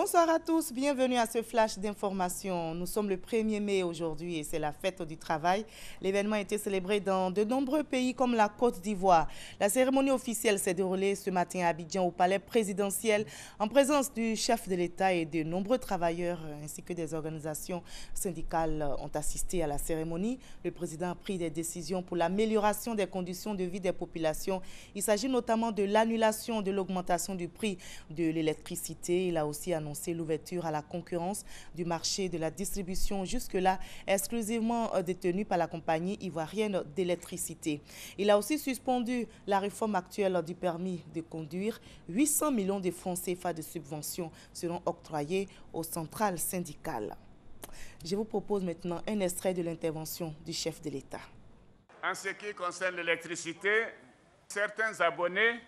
Bonsoir à tous, bienvenue à ce flash d'information. Nous sommes le 1er mai aujourd'hui et c'est la fête du travail. L'événement a été célébré dans de nombreux pays comme la Côte d'Ivoire. La cérémonie officielle s'est déroulée ce matin à Abidjan au palais présidentiel en présence du chef de l'État et de nombreux travailleurs ainsi que des organisations syndicales ont assisté à la cérémonie. Le président a pris des décisions pour l'amélioration des conditions de vie des populations. Il s'agit notamment de l'annulation de l'augmentation du prix de l'électricité. Il a aussi annoncé l'ouverture à la concurrence du marché de la distribution jusque-là exclusivement détenu par la compagnie ivoirienne d'électricité. Il a aussi suspendu la réforme actuelle du permis de conduire. 800 millions de francs CFA de subventions seront octroyés aux centrales syndicales. Je vous propose maintenant un extrait de l'intervention du chef de l'État. En ce qui concerne l'électricité, certains abonnés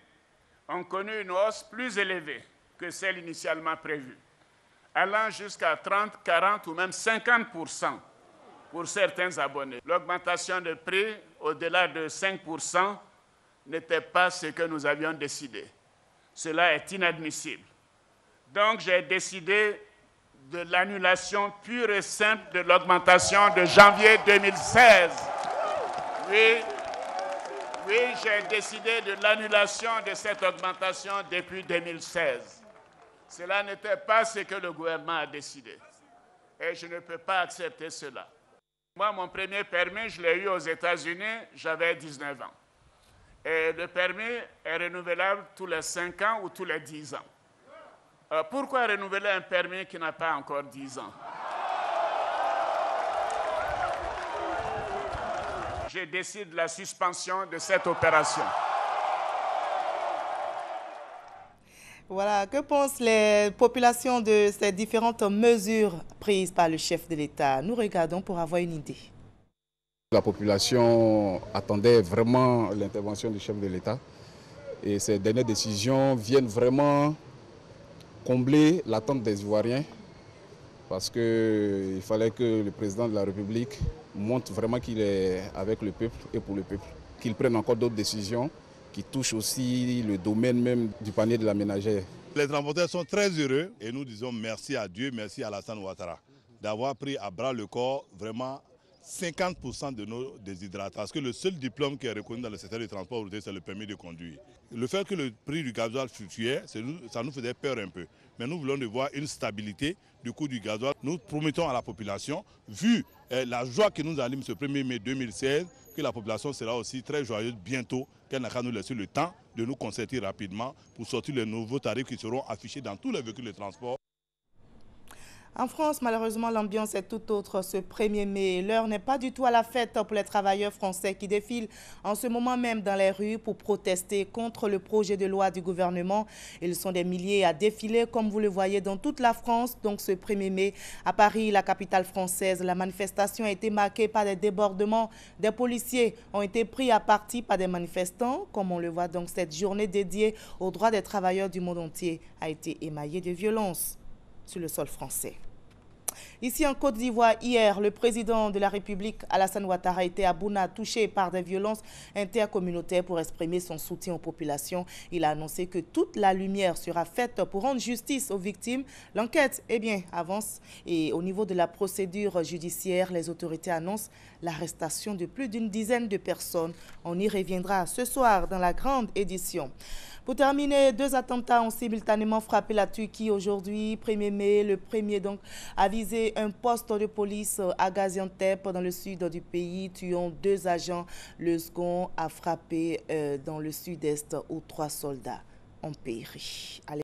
ont connu une hausse plus élevée que celle initialement prévue, allant jusqu'à 30, 40 ou même 50% pour certains abonnés. L'augmentation de prix au-delà de 5% n'était pas ce que nous avions décidé. Cela est inadmissible. Donc j'ai décidé de l'annulation pure et simple de l'augmentation de janvier 2016. Oui, j'ai décidé de l'annulation de cette augmentation depuis 2016. Cela n'était pas ce que le gouvernement a décidé. Et je ne peux pas accepter cela. Moi, mon premier permis, je l'ai eu aux États-Unis, j'avais 19 ans. Et le permis est renouvelable tous les 5 ans ou tous les 10 ans. Pourquoi renouveler un permis qui n'a pas encore 10 ans? Je décide la suspension de cette opération. Voilà, que pensent les populations de ces différentes mesures prises par le chef de l'État? Nous regardons pour avoir une idée. La population attendait vraiment l'intervention du chef de l'État et ces dernières décisions viennent vraiment combler l'attente des Ivoiriens parce qu'il fallait que le président de la République montre vraiment qu'il est avec le peuple et pour le peuple, qu'il prenne encore d'autres décisions qui touchent aussi le domaine même du panier de la ménagère. Les transporteurs sont très heureux et nous disons merci à Dieu, merci à Alassane Ouattara d'avoir pris à bras le corps vraiment 50% de nos déshydratats. Parce que le seul diplôme qui est reconnu dans le secteur du transport routier, c'est le permis de conduire. Le fait que le prix du gasoil fluctuait, ça nous faisait peur un peu. Mais nous voulons de voir une stabilité du coût du gasoil. Nous promettons à la population, vu la joie qui nous anime ce 1er mai 2016, que la population sera aussi très joyeuse bientôt, qu'elle n'a qu'à nous laisser le temps de nous concerter rapidement pour sortir les nouveaux tarifs qui seront affichés dans tous les véhicules de transport. En France, malheureusement, l'ambiance est tout autre ce 1er mai. L'heure n'est pas du tout à la fête pour les travailleurs français qui défilent en ce moment même dans les rues pour protester contre le projet de loi du gouvernement. Ils sont des milliers à défiler, comme vous le voyez, dans toute la France. Donc ce 1er mai, à Paris, la capitale française, la manifestation a été marquée par des débordements. Des policiers ont été pris à partie par des manifestants. Comme on le voit, donc cette journée dédiée aux droits des travailleurs du monde entier a été émaillée de violences sur le sol français. Ici en Côte d'Ivoire, hier, le président de la République, Alassane Ouattara, était à Bouna, touché par des violences intercommunautaires pour exprimer son soutien aux populations. Il a annoncé que toute la lumière sera faite pour rendre justice aux victimes. L'enquête, avance et au niveau de la procédure judiciaire, les autorités annoncent l'arrestation de plus d'une dizaine de personnes. On y reviendra ce soir dans la grande édition. Pour terminer, 2 attentats ont simultanément frappé la Turquie aujourd'hui, 1er mai. Le premier donc a visé un poste de police à Gaziantep dans le sud du pays, tuant 2 agents. Le second a frappé dans le sud-est où 3 soldats ont péri.